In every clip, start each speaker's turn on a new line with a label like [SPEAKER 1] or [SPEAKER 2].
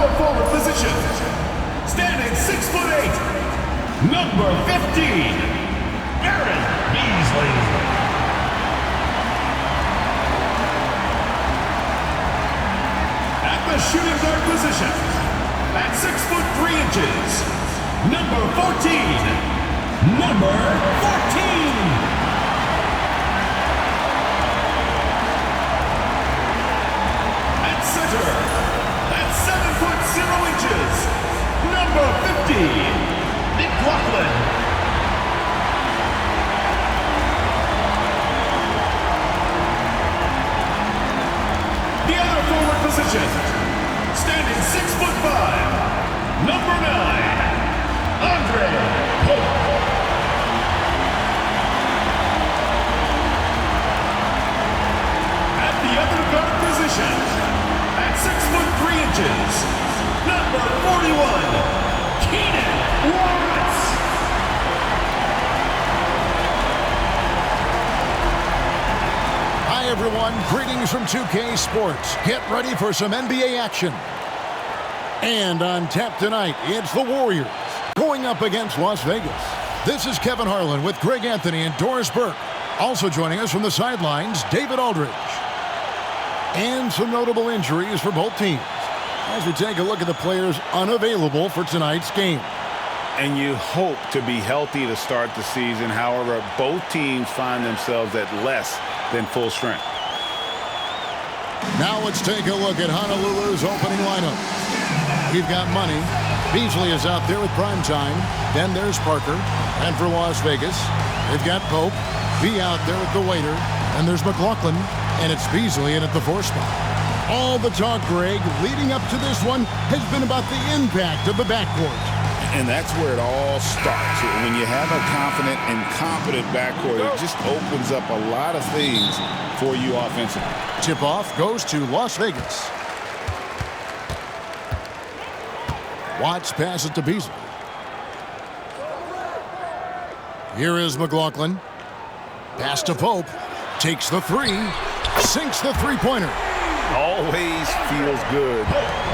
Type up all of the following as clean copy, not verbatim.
[SPEAKER 1] power forward position, standing 6'8", number 15, Aaron Beasley. At the shooting guard position, at 6'3", number 14, number 14. Center, at 7'0", number 50, McLaughlin. The other forward position, standing 6'5", number 9, Andre Pope. At the other guard position, at 6'3", number 41, Keenan Watts.
[SPEAKER 2] Hi everyone, greetings from 2K Sports. Get ready for some NBA action. And on tap tonight, it's the Warriors going up against Las Vegas. This is Kevin Harlan with Greg Anthony and Doris Burke. Also joining us from the sidelines, David Aldridge. And some notable injuries for both teams as we take a look at the players unavailable for tonight's game.
[SPEAKER 3] And you hope to be healthy to start the season. However, both teams find themselves at less than full strength.
[SPEAKER 2] Now let's take a look at Honolulu's opening lineup. We've got Money. Beasley is out there with prime time. Then there's Parker. And for Las Vegas, they've got Pope. B out there with the waiter. And there's McLaughlin. And it's Beasley in at the 4 spot. All the talk, Greg, leading up to this one has been about the impact of the backcourt.
[SPEAKER 3] And that's where it all starts. When you have a confident and competent backcourt, it just opens up a lot of things for you offensively.
[SPEAKER 2] Tip-off goes to Las Vegas. Watts passes to Beasley. Here is McLaughlin. Pass to Pope. Takes the 3. Sinks the three-pointer.
[SPEAKER 3] Always feels good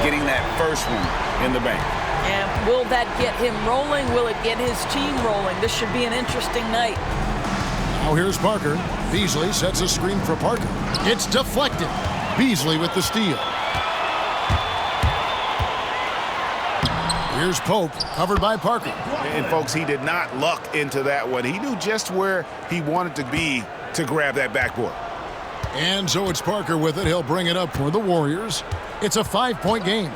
[SPEAKER 3] getting that first one in the bank.
[SPEAKER 4] And will that get him rolling? Will it get his team rolling? This should be an interesting night.
[SPEAKER 2] Now here's Parker. Beasley sets a screen for Parker. It's deflected. Beasley with the steal. Here's Pope, covered by Parker.
[SPEAKER 3] And folks, he did not luck into that one. He knew just where he wanted to be to grab that backboard.
[SPEAKER 2] And so it's Parker with it. He'll bring it up for the Warriors. It's a 5-point game.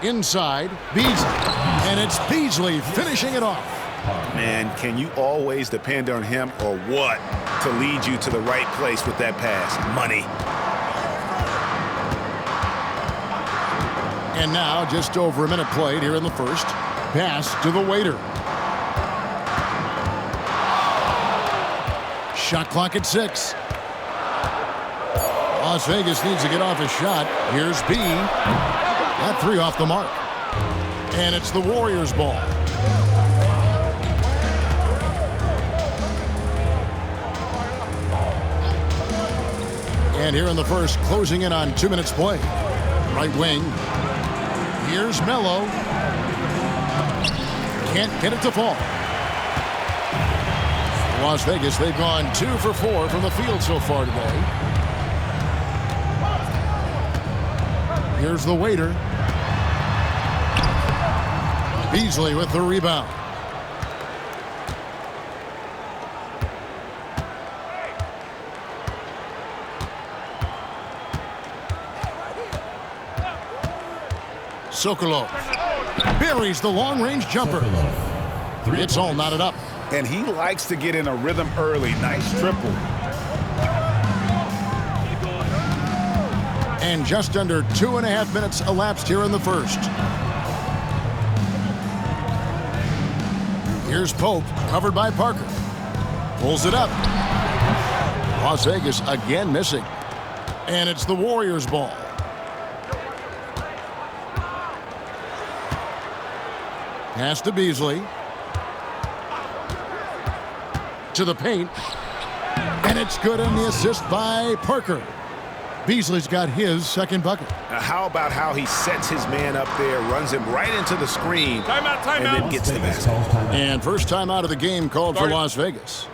[SPEAKER 2] Inside, Beasley. And it's Beasley finishing it off.
[SPEAKER 3] Man, can you always depend on him or what to lead you to the right place with that pass? Money.
[SPEAKER 2] And now, just over a minute played here in the first. Pass to the waiter. Shot clock at 6. Las Vegas needs to get off a shot. Here's B. That 3 off the mark. And it's the Warriors' ball. And here in the first, closing in on 2 minutes play. Right wing. Here's Melo. Can't get it to fall. Las Vegas, they've gone 2 for 4 from the field so far today. Here's the waiter. Beasley with the rebound. Sokolov buries the long-range jumper. It's all knotted up.
[SPEAKER 3] And he likes to get in a rhythm early. Nice triple.
[SPEAKER 2] And just under 2.5 minutes elapsed here in the first. Here's Pope, covered by Parker. Pulls it up. Las Vegas again missing. And it's the Warriors' ball. Pass to Beasley. To the paint. And it's good on the assist by Parker. Beasley's got his second bucket.
[SPEAKER 3] Now how about how he sets his man up there, runs him right into the screen, and then gets the basket.
[SPEAKER 2] And first time out of the game called for Las Vegas.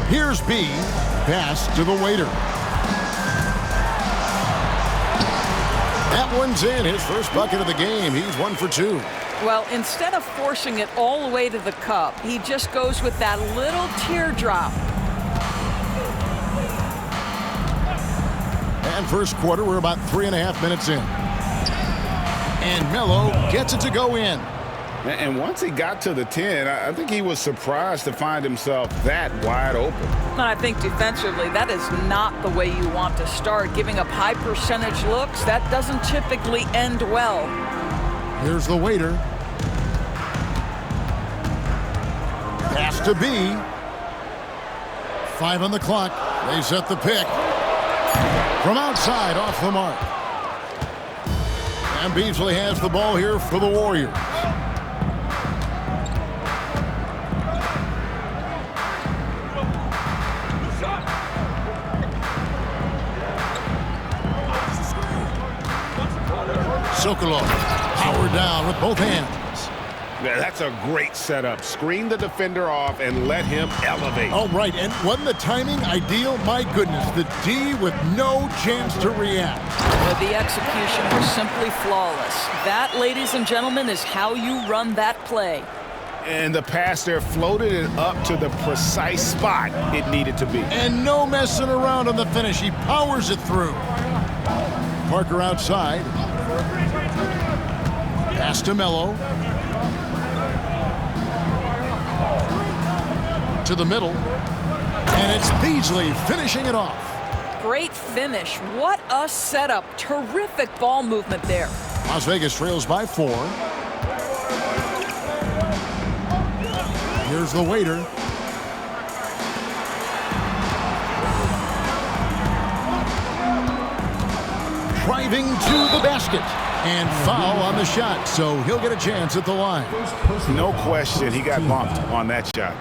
[SPEAKER 2] Here's B. Pass to the waiter. That one's in. His first bucket of the game. He's 1 for 2.
[SPEAKER 4] Well, instead of forcing it all the way to the cup, he just goes with that little teardrop.
[SPEAKER 2] And first quarter, we're about 3.5 minutes in. And Melo gets it to go in.
[SPEAKER 3] And once he got to the 10, I think he was surprised to find himself that wide open.
[SPEAKER 4] And I think defensively, that is not the way you want to start. Giving up high percentage looks, that doesn't typically end well.
[SPEAKER 2] Here's the waiter. Pass to B. 5 on the clock. They set the pick. From outside, off the mark. And Beasley has the ball here for the Warriors. Sokolov, powered down with both hands.
[SPEAKER 3] Yeah, that's a great setup. Screen the defender off and let him elevate.
[SPEAKER 2] Oh, right, and wasn't the timing ideal? My goodness, the D with no chance to react.
[SPEAKER 4] But the execution was simply flawless. That, ladies and gentlemen, is how you run that play.
[SPEAKER 3] And the pass there floated it up to the precise spot it needed to be.
[SPEAKER 2] And no messing around on the finish. He powers it through. Parker outside. Pass to Melo. To the middle. And it's Beasley finishing it off.
[SPEAKER 4] Great finish. What a setup. Terrific ball movement there.
[SPEAKER 2] Las Vegas trails by 4. Here's the waiter. Driving to the basket. And foul on the shot, so he'll get a chance at the line.
[SPEAKER 3] No question, he got bumped on that shot.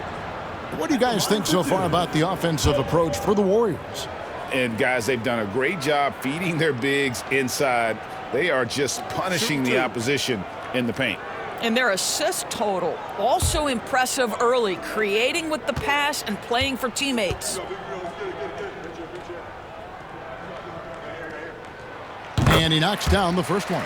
[SPEAKER 2] What do you guys think so far about the offensive approach for the Warriors?
[SPEAKER 3] And guys, they've done a great job feeding their bigs inside. They are just punishing the opposition in the paint.
[SPEAKER 4] And their assist total, also impressive early, creating with the pass and playing for teammates.
[SPEAKER 2] And he knocks down the first one.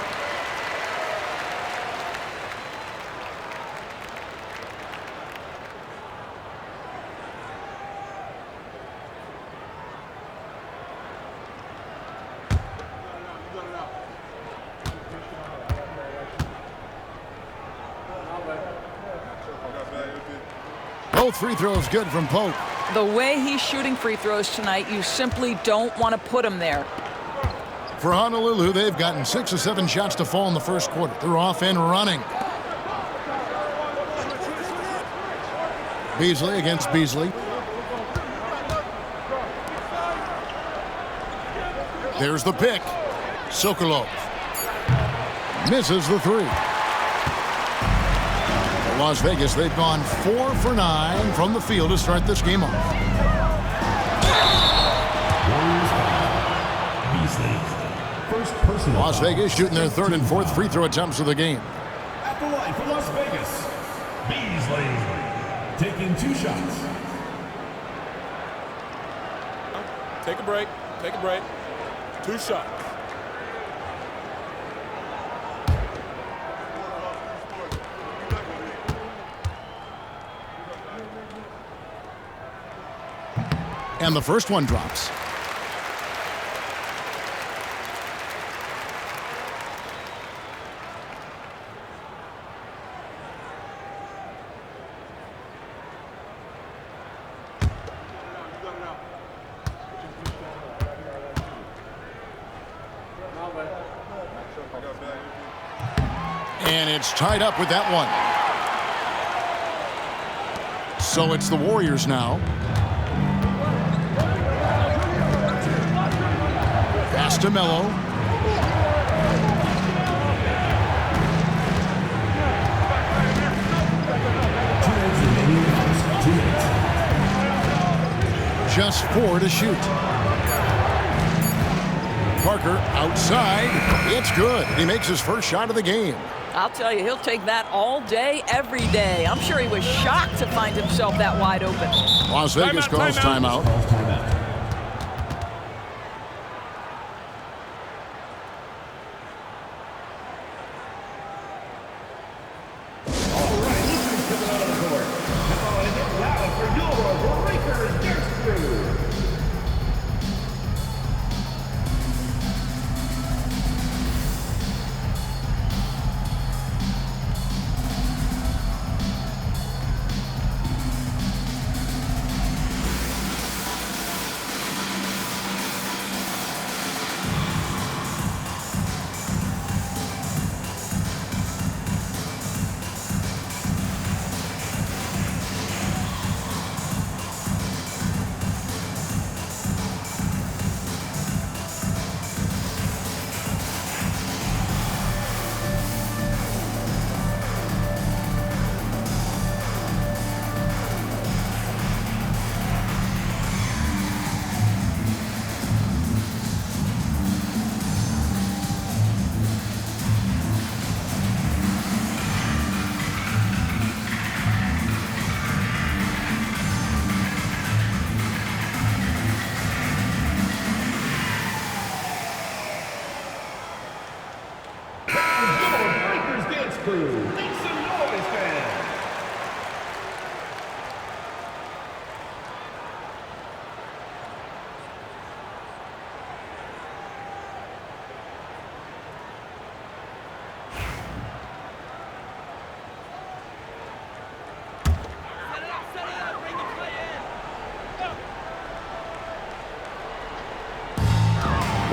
[SPEAKER 2] Both free throws good from Pope.
[SPEAKER 4] The way he's shooting free throws tonight, you simply don't want to put him there.
[SPEAKER 2] For Honolulu, they've gotten 6 or 7 shots to fall in the first quarter. They're off and running. Beasley against Beasley. There's the pick. Sokolov misses the 3. For Las Vegas, they've gone 4 for 9 from the field to start this game off. Las Vegas shooting their 3rd and 4th free throw attempts of the game.
[SPEAKER 1] At the line for Las Vegas, Beasley taking 2 shots.
[SPEAKER 5] Take a break. Take a break. 2 shots.
[SPEAKER 2] And the first one drops. And it's tied up with that one. So it's the Warriors now. Pass to Melo. Just 4 to shoot. Parker outside. It's good. He makes his first shot of the game.
[SPEAKER 4] I'll tell you, he'll take that all day, every day. I'm sure he was shocked to find himself that wide open.
[SPEAKER 2] Las Vegas calls timeout.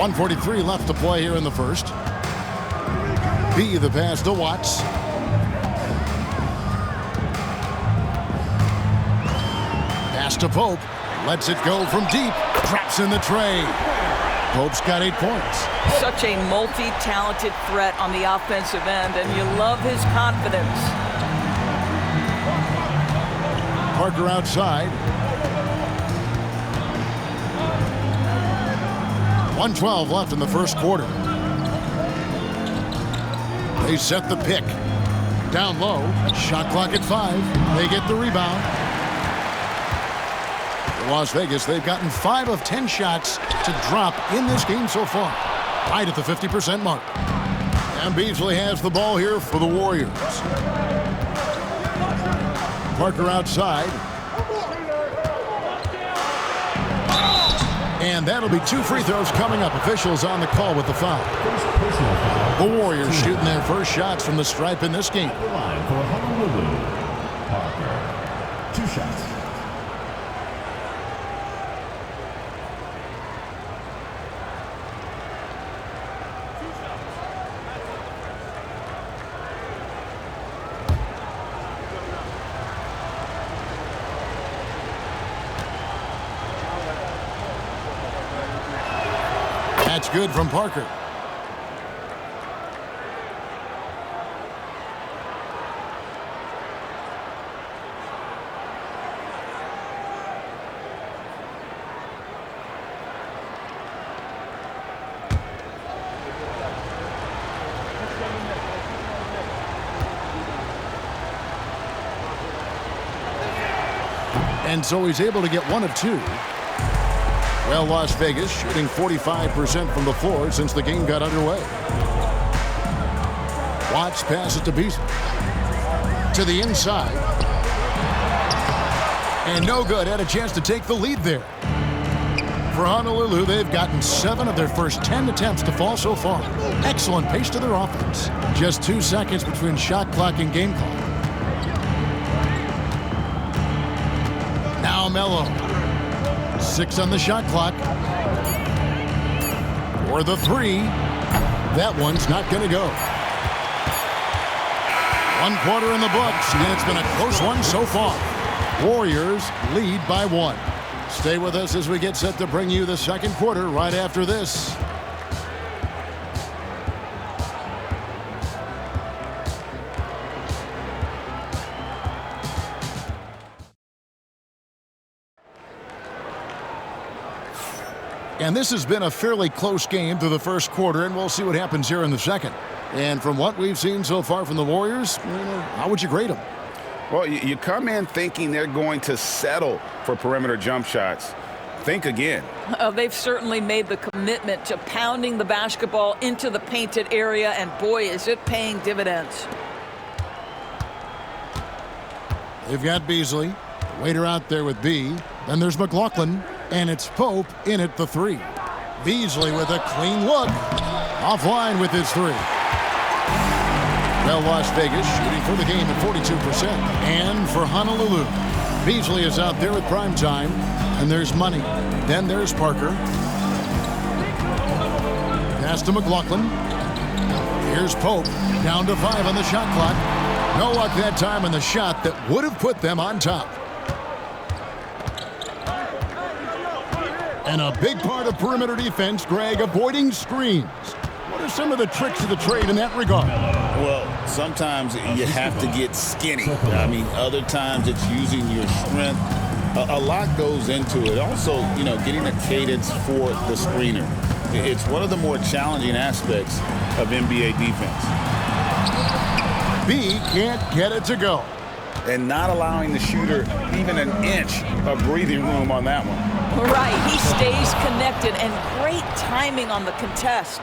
[SPEAKER 2] .143 left to play here in the first. B, the pass to Watts. Pass to Pope. Lets it go from deep. Drops in the tray. Pope's got 8 points.
[SPEAKER 4] Such a multi-talented threat on the offensive end, and you love his confidence.
[SPEAKER 2] Parker outside. 1:12 left in the first quarter. They set the pick. Down low. Shot clock at 5. They get the rebound. For Las Vegas, they've gotten 5 of 10 shots to drop in this game so far. Right at the 50% mark. And Beasley has the ball here for the Warriors. Parker outside. And that'll be 2 free throws coming up. Officials on the call with the foul. The Warriors shooting their first shots from the stripe in this game.
[SPEAKER 1] At the line for Honolulu, Parker. 2 shots.
[SPEAKER 2] That's good from Parker. And so he's able to get one of two. Well, Las Vegas shooting 45% from the floor since the game got underway. Watts passes to Beasley. To the inside. And no good. Had a chance to take the lead there. For Honolulu, they've gotten 7 of their first 10 attempts to fall so far. Excellent pace to their offense. Just 2 seconds between shot clock and game clock. Now Melo. 6 on the shot clock. For the 3. That one's not going to go. 1 quarter in the books, and it's been a close one so far. Warriors lead by 1. Stay with us as we get set to bring you the second quarter right after this. And this has been a fairly close game through the first quarter, and we'll see what happens here in the second. And from what we've seen so far from the Warriors, how would you grade them?
[SPEAKER 3] Well, you come in thinking they're going to settle for perimeter jump shots. Think again.
[SPEAKER 4] They've certainly made the commitment to pounding the basketball into the painted area, and boy, is it paying dividends.
[SPEAKER 2] They've got Beasley. Waiter out there with B. Then there's McLaughlin. And it's Pope in at the 3. Beasley with a clean look. Offline with his 3. Well, Las Vegas shooting for the game at 42%. And for Honolulu, Beasley is out there at prime time. And there's Money. Then there's Parker. Pass to McLaughlin. Here's Pope. Down to 5 on the shot clock. No luck that time on the shot that would have put them on top. And a big part of perimeter defense, Greg, avoiding screens. What are some of the tricks of the trade in that regard?
[SPEAKER 3] Well, sometimes you have to get skinny. I mean, other times it's using your strength. A lot goes into it. Also, getting a cadence for the screener. It's one of the more challenging aspects of NBA defense.
[SPEAKER 2] B can't get it to go.
[SPEAKER 3] And not allowing the shooter even an inch of breathing room on that one.
[SPEAKER 4] Right, he stays connected, and great timing on the contest.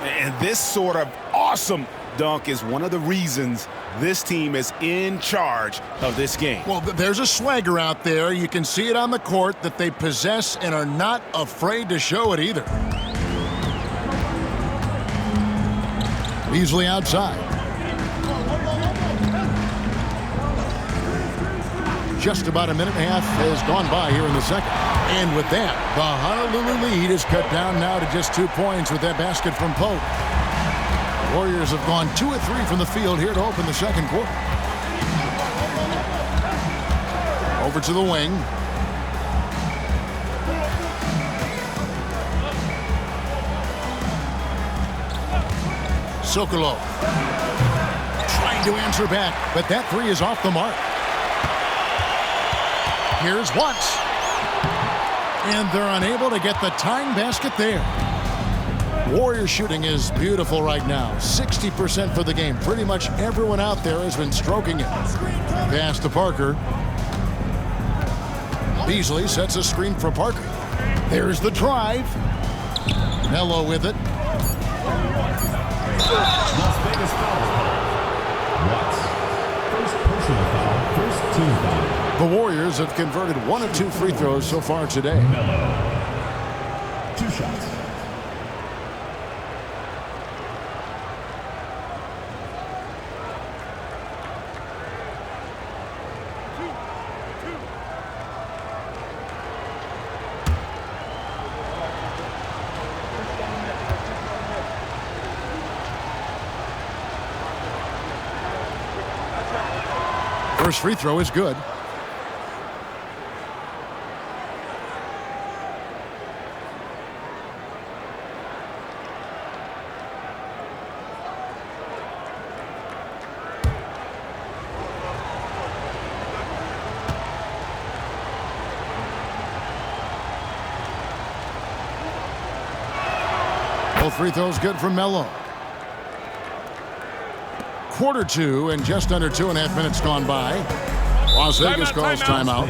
[SPEAKER 5] And this sort of awesome dunk is one of the reasons this team is in charge of this game.
[SPEAKER 2] Well, there's a swagger out there. You can see it on the court that they possess and are not afraid to show it either. Beasley outside. Just about a minute and a half has gone by here in the second. And with that, the Honolulu lead is cut down now to just 2 points with that basket from Pope. The Warriors have gone 2 of 3 from the field here to open the second quarter. Over to the wing. Sokolov trying to answer back, but that 3 is off the mark. Here's Watts. And they're unable to get the tying basket there. Warrior shooting is beautiful right now. 60% for the game. Pretty much everyone out there has been stroking it. Pass to Parker. Beasley sets a screen for Parker. There's the drive. Melo with it.
[SPEAKER 1] Las Vegas foul. Watts. First personal foul. First team foul.
[SPEAKER 2] The Warriors have converted 1 of 2 free throws so far today.
[SPEAKER 1] Melo. 2 shots.
[SPEAKER 2] First free throw is good. Both free throws good from Melo. Quarter two and just under 2.5 minutes gone by. Las Vegas calls timeout.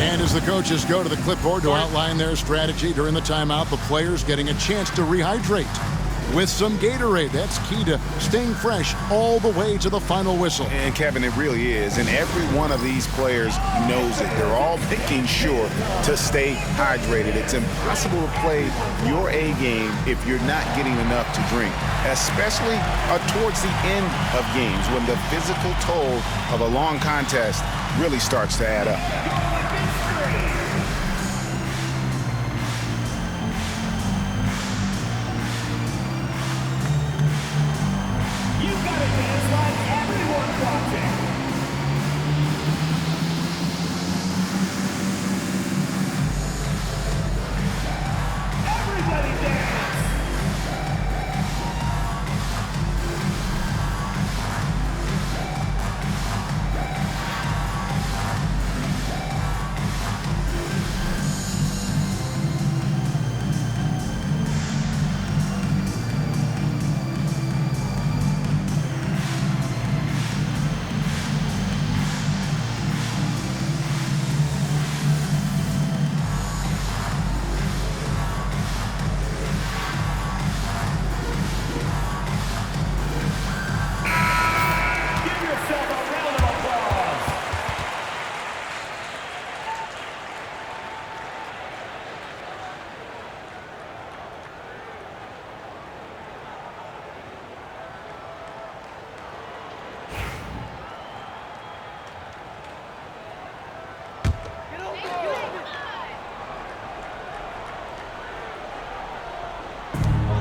[SPEAKER 2] And as the coaches go to the clipboard to outline their strategy during the timeout, the players getting a chance to rehydrate with some Gatorade. That's key to staying fresh all the way to the final whistle.
[SPEAKER 5] And Kevin, it really is. And every one of these players knows it. They're all making sure to stay hydrated. It's impossible to play your A game if you're not getting enough to drink, especially towards the end of games when the physical toll of a long contest really starts to add up.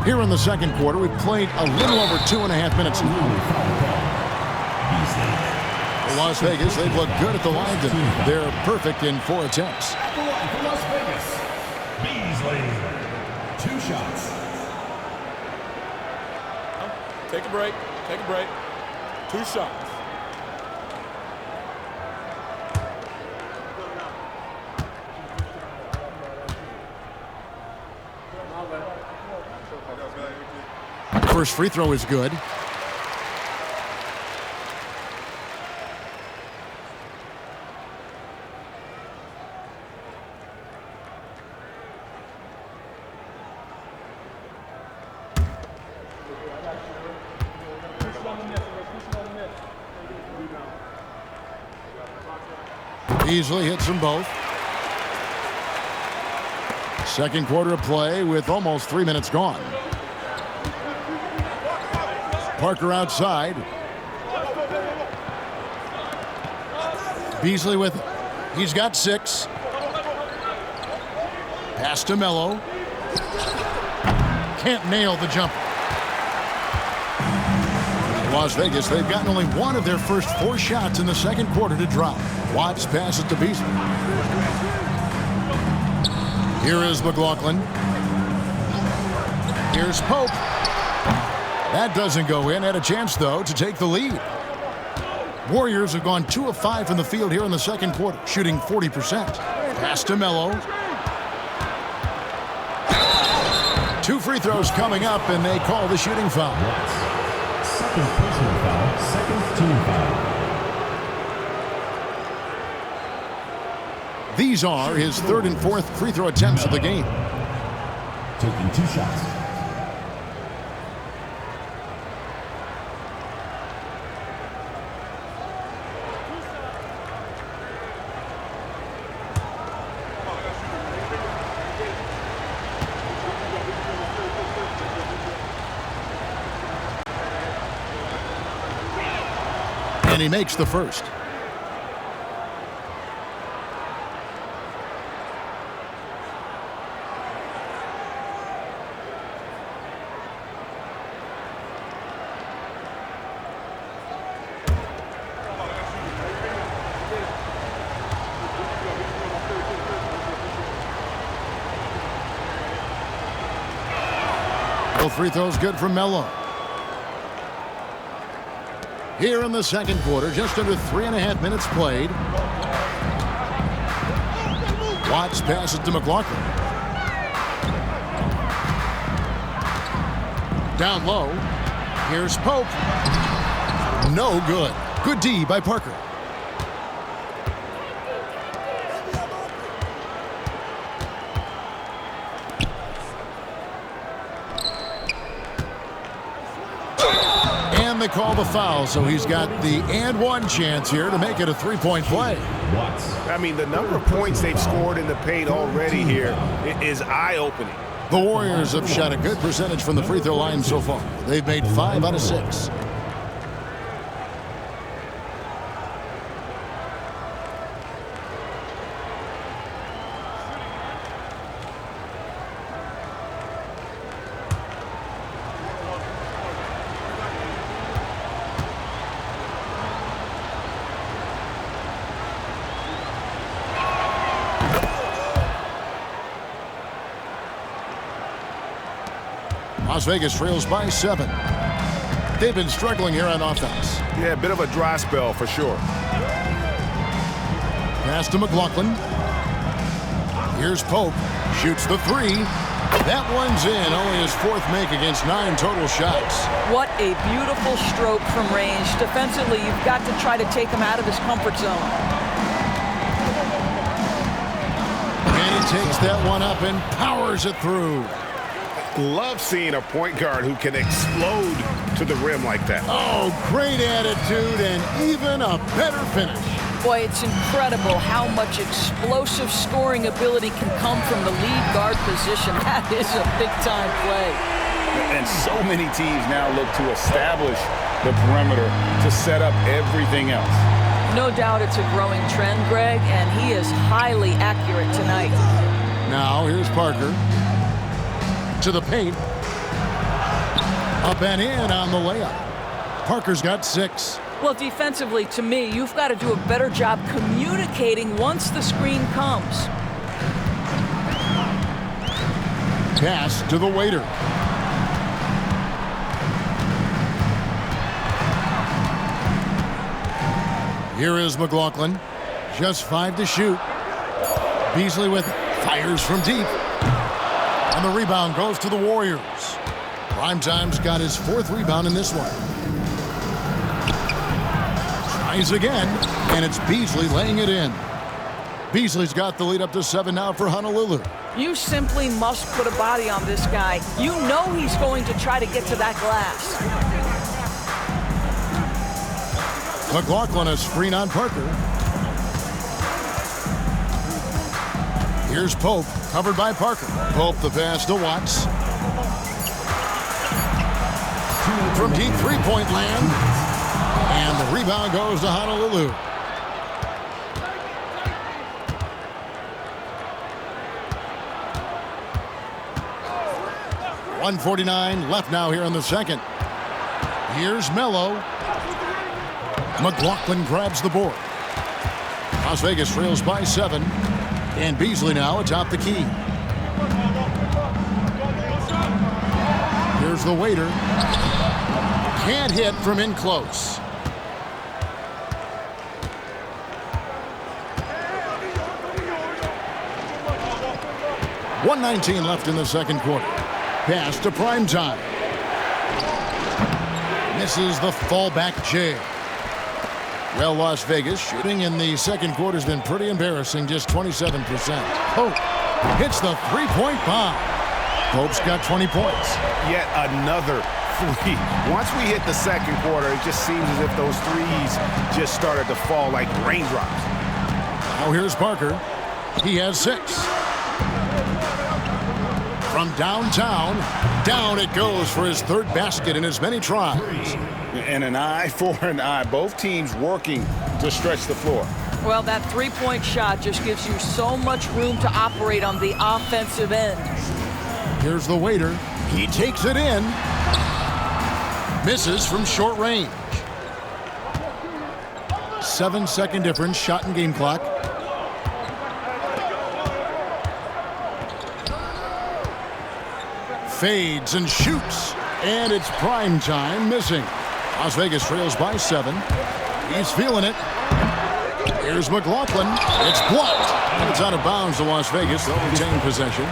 [SPEAKER 2] Here in the second quarter, we've played a little over 2.5 minutes now. Las Vegas, they've looked good at the line tonight. They're perfect in 4 attempts.
[SPEAKER 1] At the line for Las Vegas, Beasley. 2 shots.
[SPEAKER 6] Take a break. Take a break. 2 shots.
[SPEAKER 2] First free throw is good. Easily hits them both. Second quarter of play with almost 3 minutes gone. Parker outside. Beasley with it. He's got 6. Pass to Melo. Can't nail the jumper. Las Vegas, they've gotten only 1 of their first 4 shots in the second quarter to drop. Watts passes to Beasley. Here is McLaughlin. Here's Pope. That doesn't go in. Had a chance, though, to take the lead. Warriors have gone 2 of 5 from the field here in the second quarter, shooting 40%. Pass to Melo. 2 free throws coming up, and they call the shooting foul.
[SPEAKER 1] Second personal foul, second team foul.
[SPEAKER 2] These are his 3rd and 4th free throw attempts of the game.
[SPEAKER 1] Taking 2 shots.
[SPEAKER 2] And he makes the first. Both free throws good from Melo. Here in the second quarter, just under 3.5 minutes played. Watts passes to McLaughlin. Down low. Here's Pope. No good. Good D by Parker. And they call the foul, so he's got the and one chance here to make it a three-point play.
[SPEAKER 5] I mean, the number of points they've scored in the paint already here is eye-opening.
[SPEAKER 2] The Warriors have shot a good percentage from the free throw line so far. They've made 5 out of 6. Las Vegas trails by 7. They've been struggling here on offense.
[SPEAKER 5] Yeah, a bit of a dry spell for sure.
[SPEAKER 2] Pass to McLaughlin. Here's Pope. Shoots the 3. That one's in. Only his 4th make against 9 total shots.
[SPEAKER 4] What a beautiful stroke from range. Defensively, you've got to try to take him out of his comfort zone.
[SPEAKER 2] And he takes that one up and powers it through.
[SPEAKER 5] Love seeing a point guard who can explode to the rim like that.
[SPEAKER 2] Oh, great attitude and even a better finish.
[SPEAKER 4] Boy, it's incredible how much explosive scoring ability can come from the lead guard position. That is a big-time play.
[SPEAKER 3] And so many teams now look to establish the perimeter to set up everything else.
[SPEAKER 4] No doubt it's a growing trend, Greg, and he is highly accurate tonight.
[SPEAKER 2] Now, here's Parker. To the paint. Up and in on the layup. Parker's got 6.
[SPEAKER 4] Well, defensively, to me, you've got to do a better job communicating once the screen comes.
[SPEAKER 2] Pass to the waiter. Here is McLaughlin. Just 5 to shoot. Beasley with it. Fires from deep. And the rebound goes to the Warriors. Primetime's got his 4th rebound in this one. Tries again, and it's Beasley laying it in. Beasley's got the lead up to 7 now for Honolulu.
[SPEAKER 4] You simply must put a body on this guy. You know he's going to try to get to that glass.
[SPEAKER 2] McLaughlin a screen on Parker. Here's Pope, covered by Parker. Pope the pass to Watts. From deep three-point land. And the rebound goes to Honolulu. .149 left now here in the second. Here's Melo. McLaughlin grabs the board. Las Vegas trails by 7. And Beasley now atop the key. Here's the waiter. Can't hit from in close. .119 left in the second quarter. Pass to Primetime. Misses the fallback jam. Well, Las Vegas shooting in the second quarter has been pretty embarrassing, just 27%. Pope hits the three-point bomb. Pope's got 20 points.
[SPEAKER 5] Yet another 3. Once we hit the second quarter, it just seems as if those threes just started to fall like raindrops.
[SPEAKER 2] Now here's Parker. He has 6. From downtown, down it goes for his 3rd basket in as many tries.
[SPEAKER 3] And an eye for an eye. Both teams working to stretch the floor.
[SPEAKER 4] Well, that three-point shot just gives you so much room to operate on the offensive end.
[SPEAKER 2] Here's the waiter. He takes it in. Misses from short range. 7-second difference, shot and game clock. Fades and shoots. And it's Primetime missing. Las Vegas trails by 7. He's feeling it. Here's McLaughlin. It's blocked. And it's out of bounds to Las Vegas. They'll retain possession.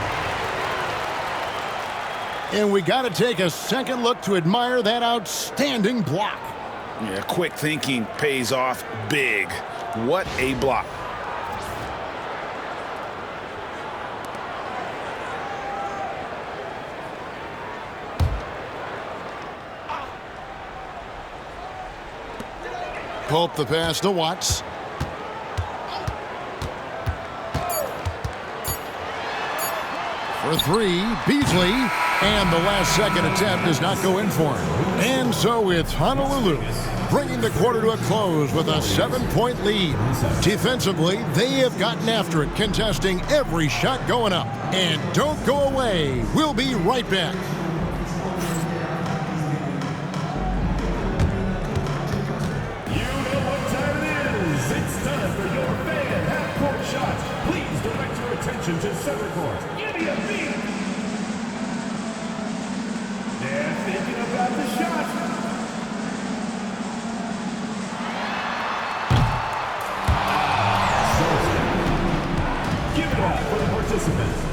[SPEAKER 2] And we got to take a second look to admire that outstanding block.
[SPEAKER 5] Yeah, quick thinking pays off big. What a block.
[SPEAKER 2] Pope the pass to Watts. For three, Beasley. And the last second attempt does not go in for him. And so it's Honolulu bringing the quarter to a close with a 7-point lead. Defensively, they have gotten after it, contesting every shot going up. And don't go away. We'll be right back.
[SPEAKER 1] You know what time it is. It's time for your fan half-court shots. Please direct your attention to center court. Give me a beat. They're thinking about the shot. Give it up for the participants.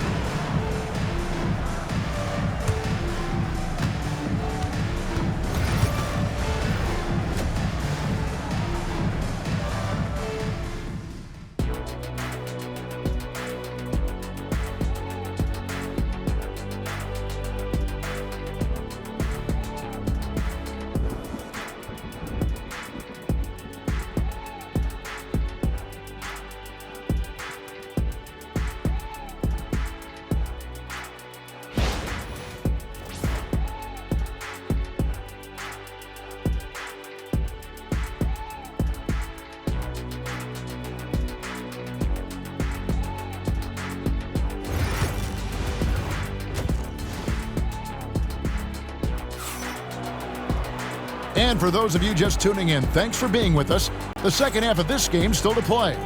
[SPEAKER 2] And for those of you just tuning in, thanks for being with us. The second half of this game still to play.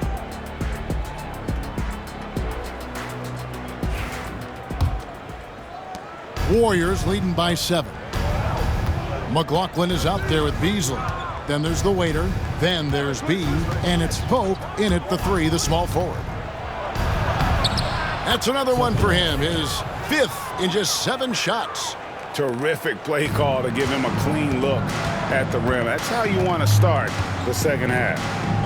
[SPEAKER 2] Warriors leading by 7. McLaughlin is out there with Beasley. Then there's the waiter. Then there's B. And it's Pope in at the 3, the small forward. That's another one for him. His 5th in just 7 shots.
[SPEAKER 5] Terrific play call to give him a clean look at the rim. That's how you want to start the second half.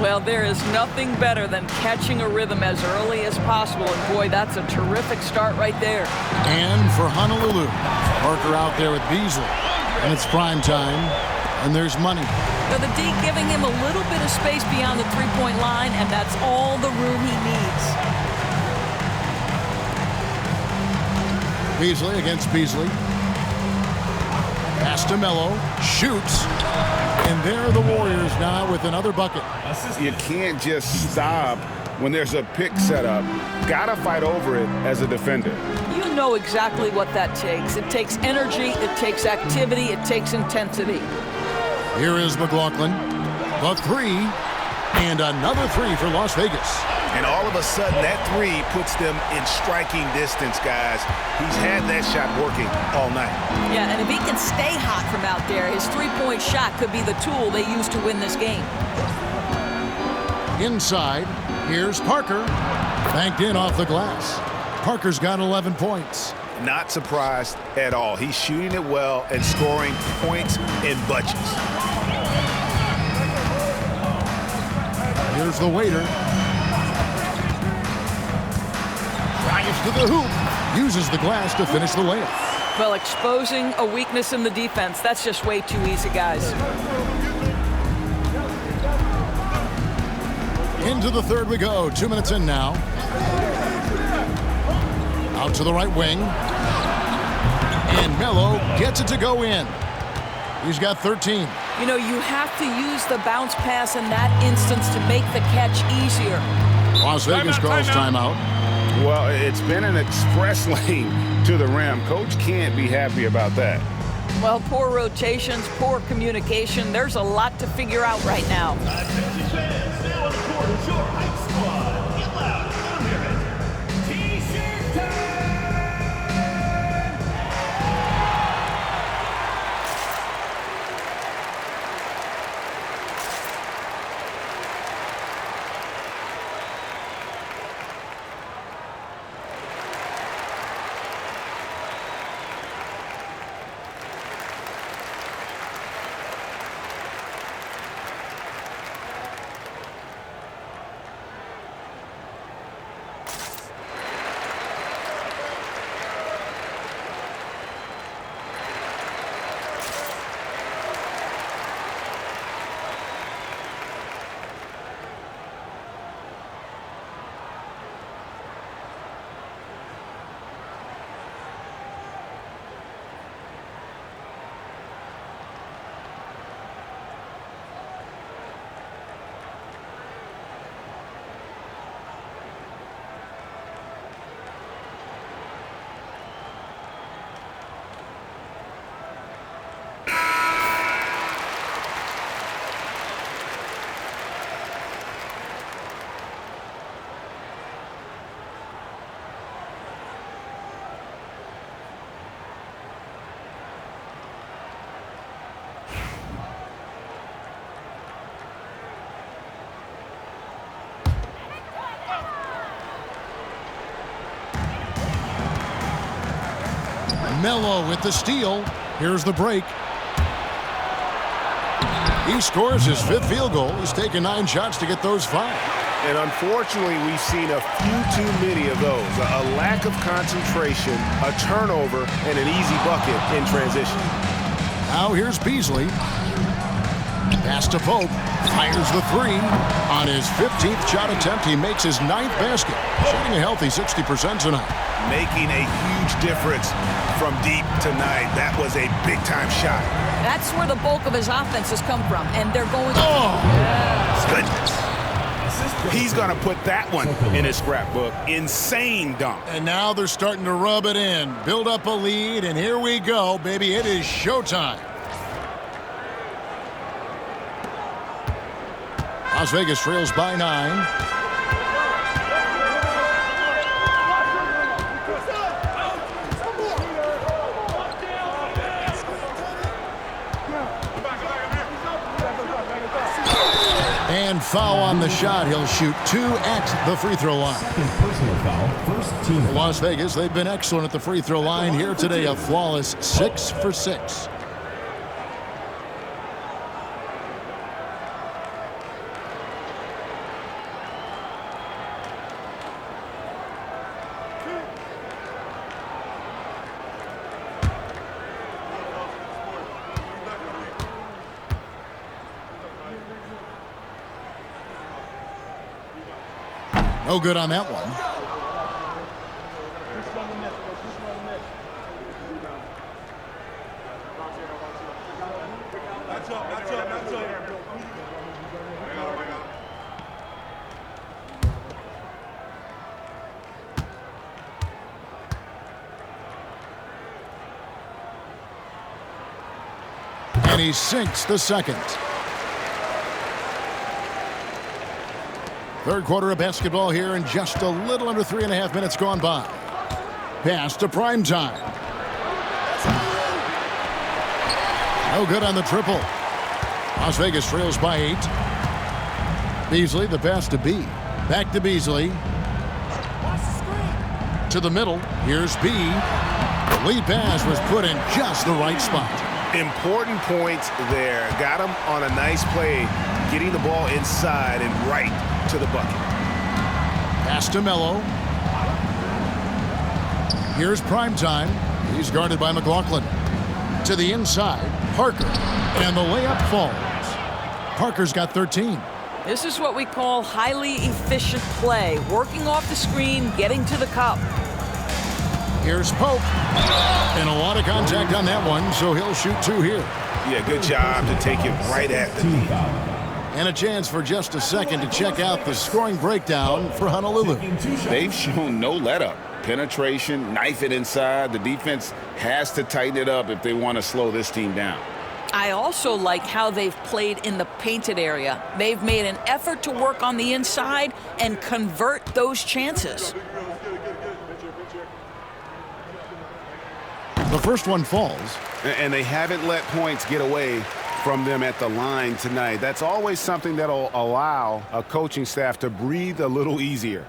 [SPEAKER 4] Well, there is nothing better than catching a rhythm as early as possible. And boy, that's a terrific start right there.
[SPEAKER 2] And for Honolulu, Parker out there with Beasley. And it's prime time. And there's money.
[SPEAKER 4] So the D giving him a little bit of space beyond the three-point line, and that's all the room he needs.
[SPEAKER 2] Beasley against Beasley. Pass to Melo, shoots, and there are the Warriors now with another bucket.
[SPEAKER 5] You can't just stop when there's a pick set up. Gotta fight over it as a defender.
[SPEAKER 4] You know exactly what that takes. It takes energy, it takes activity, it takes intensity.
[SPEAKER 2] Here is McLaughlin, the 3, and another 3 for Las Vegas.
[SPEAKER 5] And all of a sudden, that 3 puts them in striking distance, guys. He's had that shot working all night.
[SPEAKER 4] Yeah, and if he can stay hot from out there, his three-point shot could be the tool they use to win this game.
[SPEAKER 2] Inside, here's Parker. Banked in off the glass. Parker's got 11 points.
[SPEAKER 5] Not surprised at all. He's shooting it well and scoring points in bunches.
[SPEAKER 2] Here's the waiter. Drives to the hoop. Uses the glass to finish the layup.
[SPEAKER 4] Well, exposing a weakness in the defense, that's just way too easy, guys.
[SPEAKER 2] Into the third we go. 2 minutes in now. Out to the right wing. And Melo gets it to go in. He's got 13.
[SPEAKER 4] You know, you have to use the bounce pass in that instance to make the catch easier.
[SPEAKER 2] Las Vegas calls timeout.
[SPEAKER 5] Well, it's been an express lane to the rim. Coach can't be happy about that.
[SPEAKER 4] Well, poor rotations, poor communication. There's a lot to figure out right now.
[SPEAKER 1] Attention fans, now on the court is your hype squad. Get loud, I'm hearing T-shirt time!
[SPEAKER 2] Melo with the steal. Here's the break. He scores his 5th field goal. He's taken 9 shots to get those 5.
[SPEAKER 5] And unfortunately, we've seen a few too many of those. A lack of concentration, a turnover, and an easy bucket in transition.
[SPEAKER 2] Now here's Beasley. Pass to Pope. Fires the 3. On his 15th shot attempt, he makes his 9th basket. Shooting a healthy 60% tonight.
[SPEAKER 5] Making a huge difference from deep tonight. That was a big-time shot.
[SPEAKER 4] That's where the bulk of his offense has come from, and they're going...
[SPEAKER 2] Oh!
[SPEAKER 5] Goodness. He's going to put that one in his scrapbook. Insane dunk.
[SPEAKER 2] And now they're starting to rub it in. Build up a lead, and here we go, baby. It is showtime. Las Vegas trails by 9. And foul on the shot. He'll shoot 2 at the free throw line.
[SPEAKER 1] Personal foul, first team.
[SPEAKER 2] Las Vegas, they've been excellent at the free throw line here today. A flawless 6 for 6. No good on that one. And he sinks the second. Third quarter of basketball here, and just a little under 3.5 minutes gone by. Pass to prime time. No good on the triple. Las Vegas trails by 8. Beasley, the pass to B. Back to Beasley. To the middle. Here's B. The lead pass was put in just the right spot.
[SPEAKER 5] Important points there. Got him on a nice play, getting the ball inside and right to the bucket.
[SPEAKER 2] Pass to Melo. Here's prime time. He's guarded by McLaughlin. To the inside, Parker. And the layup falls. Parker's got 13.
[SPEAKER 4] This is what we call highly efficient play. Working off the screen, getting to the cup.
[SPEAKER 2] Here's Pope. And a lot of contact on that one, so he'll shoot 2 here.
[SPEAKER 5] Yeah, good job to take it right at the knee.
[SPEAKER 2] And a chance for just a second to check out the scoring breakdown for Honolulu.
[SPEAKER 3] They've shown no let-up. Penetration, knife it inside. The defense has to tighten it up if they want to slow this team down.
[SPEAKER 4] I also like how they've played in the painted area. They've made an effort to work on the inside and convert those chances.
[SPEAKER 2] The first one falls.
[SPEAKER 5] And they haven't let points get away from them at the line tonight. That's always something that'll allow a coaching staff to breathe a little easier.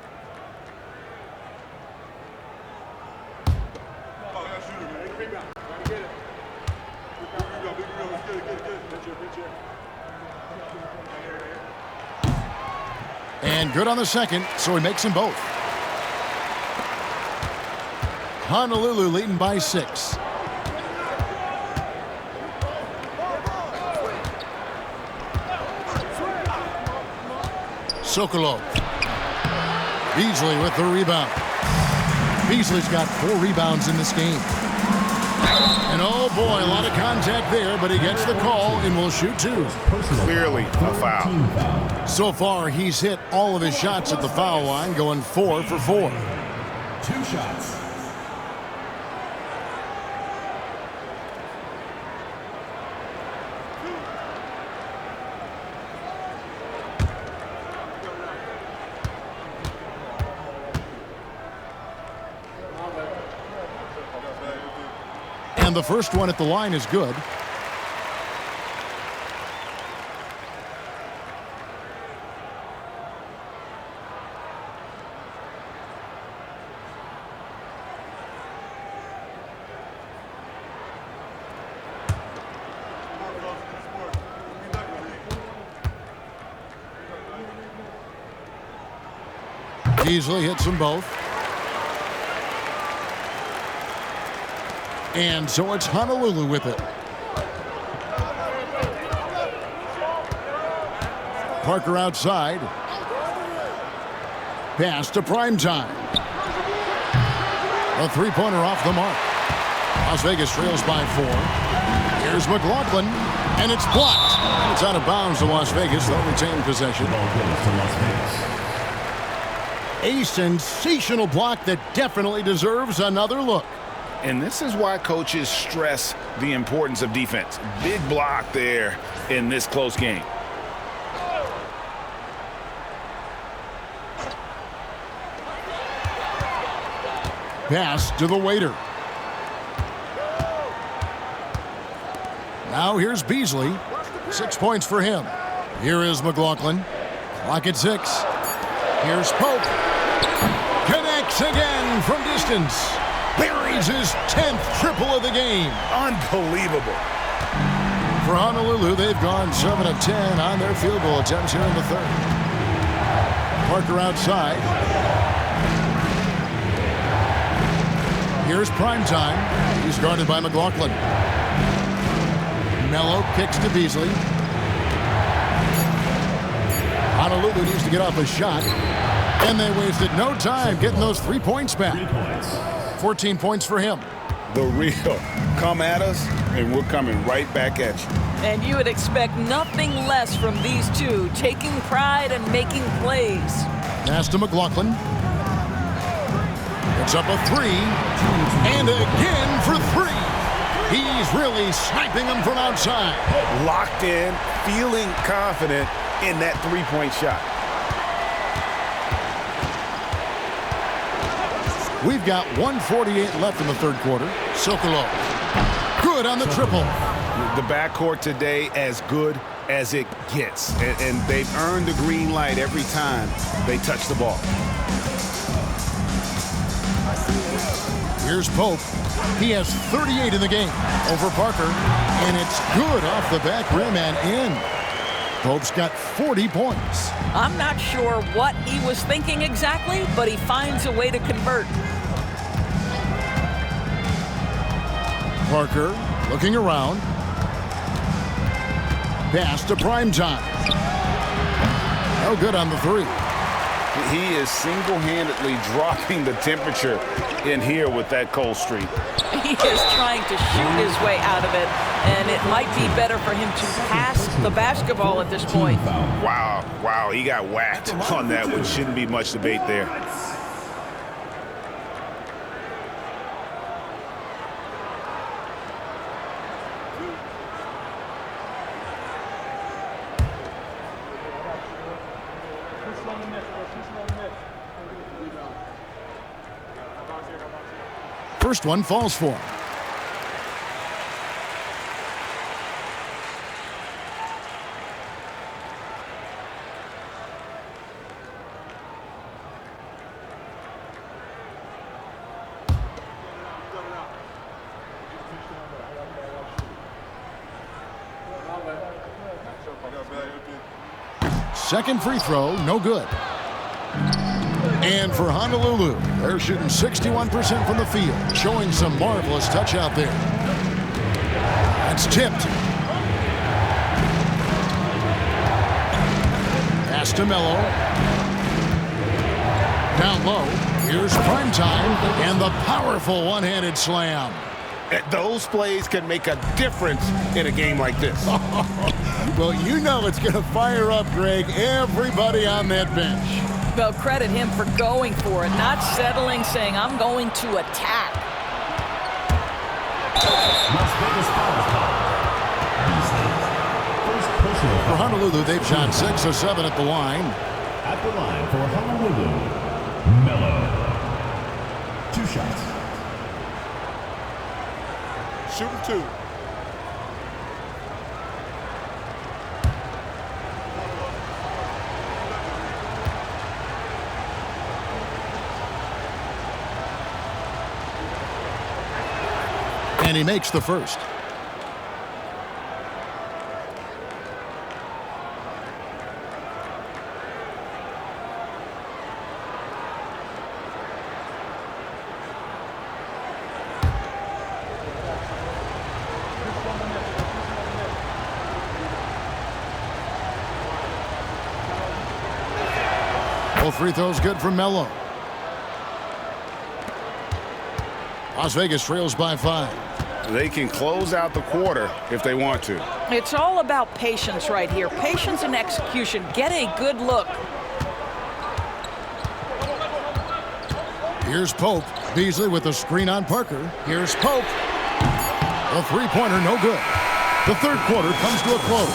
[SPEAKER 2] And good on the second, so he makes them both. Honolulu leading by 6. Sokolov. Beasley with the rebound. Beasley's got 4 rebounds in this game. And oh boy, a lot of contact there, but he gets the call and will shoot 2.
[SPEAKER 5] Clearly a foul.
[SPEAKER 2] So far, he's hit all of his shots at the foul line, going 4 for 4.
[SPEAKER 1] 2 shots.
[SPEAKER 2] And the first one at the line is good. Beasley hits them both. And so it's Honolulu with it. Parker outside. Pass to Primetime. A three-pointer off the mark. Las Vegas trails by 4. Here's McLaughlin, and it's blocked. It's out of bounds to Las Vegas. They'll retain possession. A sensational block that definitely deserves another look.
[SPEAKER 5] And this is why coaches stress the importance of defense. Big block there in this close game.
[SPEAKER 2] Pass to the waiter. Now here's Beasley. 6 points for him. Here is McLaughlin. Clock at 6. Here's Pope. Connects again from distance. Buries his 10th triple of the game.
[SPEAKER 5] Unbelievable.
[SPEAKER 2] For Honolulu, they've gone 7 of 10 on their field goal attempts here in the third. Parker outside. Here's Primetime. He's guarded by McLaughlin. Mello kicks to Beasley. Honolulu needs to get off a shot. And they wasted no time getting those 3 points back. 14 points for him.
[SPEAKER 5] The real come at us, and we're coming right back at you.
[SPEAKER 4] And you would expect nothing less from these two, taking pride and making plays.
[SPEAKER 2] Pass to McLaughlin. It's up a 3. And again for 3. He's really sniping them from outside.
[SPEAKER 5] Locked in, feeling confident in that three-point shot.
[SPEAKER 2] We've got 1:48 left in the third quarter. Sokolo. Good on the triple.
[SPEAKER 5] The backcourt today as good as it gets. And they've earned the green light every time they touch the ball.
[SPEAKER 2] Here's Pope. He has 38 in the game over Parker. And it's good off the back rim and in. Pope's got 40 points.
[SPEAKER 4] I'm not sure what he was thinking exactly, but he finds a way to convert.
[SPEAKER 2] Parker looking around. Pass to Primetime. No good on the 3.
[SPEAKER 5] He is single-handedly dropping the temperature in here with that cold streak.
[SPEAKER 4] He is trying to shoot his way out of it, and it might be better for him to pass the basketball at this point.
[SPEAKER 5] Wow, he got whacked on that one. Shouldn't be much debate there.
[SPEAKER 2] First one falls for him. Second free throw, no good. And for Honolulu, they're shooting 61% from the field, showing some marvelous touch out there. That's tipped. Pass to Mello. Down low, here's Primetime, and the powerful one-handed slam.
[SPEAKER 5] Those plays can make a difference in a game like this.
[SPEAKER 2] Well, you know it's going to fire up, Greg, everybody on that bench.
[SPEAKER 4] Well, credit him for going for it, not settling, saying, I'm going to attack.
[SPEAKER 2] For Honolulu, they've shot 6 of 7 at the line.
[SPEAKER 1] At the line for Honolulu, Mello. 2 shots.
[SPEAKER 6] Shooting 2.
[SPEAKER 2] And he makes the first. Both free throws good from Melo. Las Vegas trails by 5.
[SPEAKER 5] They can close out the quarter if they want to.
[SPEAKER 4] It's all about patience right here. Patience and execution. Get a good look.
[SPEAKER 2] Here's Pope. Beasley with a screen on Parker. Here's Pope. A three-pointer, no good. The third quarter comes to a close.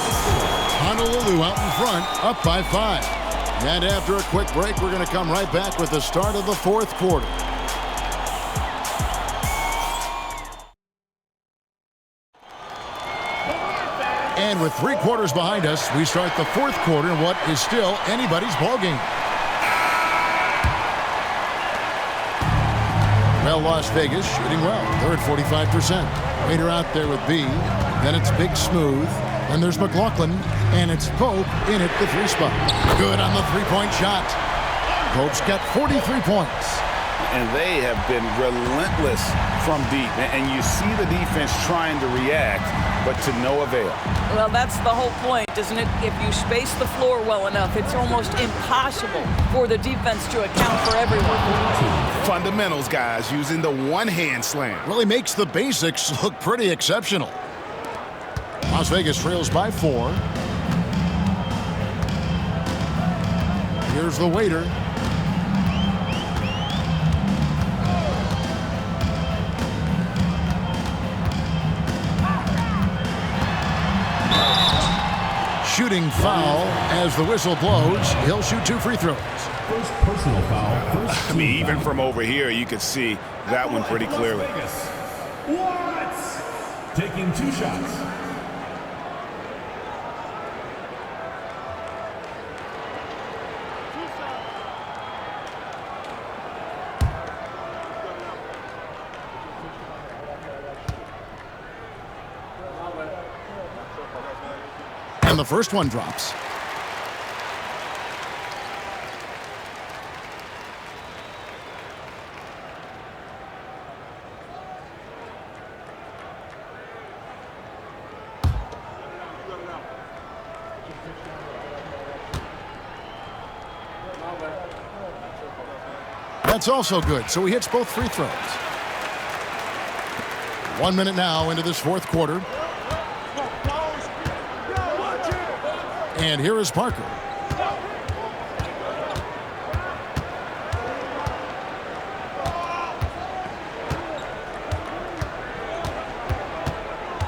[SPEAKER 2] Honolulu out in front, up by 5. And after a quick break, we're going to come right back with the start of the fourth quarter. And with 3 quarters behind us, we start the fourth quarter in what is still anybody's ballgame. Well, Las Vegas shooting well. They're at 45%. Waiter out there with B. Then it's Big Smooth. Then there's McLaughlin. And it's Pope in at the 3 spot. Good on the 3-point shot. Pope's got 43 points.
[SPEAKER 5] And they have been relentless from deep. And you see the defense trying to react, but to no avail.
[SPEAKER 4] Well, that's the whole point, isn't it? If you space the floor well enough, it's almost impossible for the defense to account for everyone.
[SPEAKER 5] Fundamentals, guys, using the one-hand slam.
[SPEAKER 2] Really makes the basics look pretty exceptional. Las Vegas trails by 4. Here's the waiter. Shooting foul as the whistle blows. He'll shoot 2 free throws.
[SPEAKER 1] First personal foul.
[SPEAKER 5] I mean, even from over here, you could see that one pretty clearly.
[SPEAKER 1] What? Taking 2 shots.
[SPEAKER 2] And the first one drops. That's also good, so he hits both free throws. 1 minute now into this fourth quarter. And here is Parker.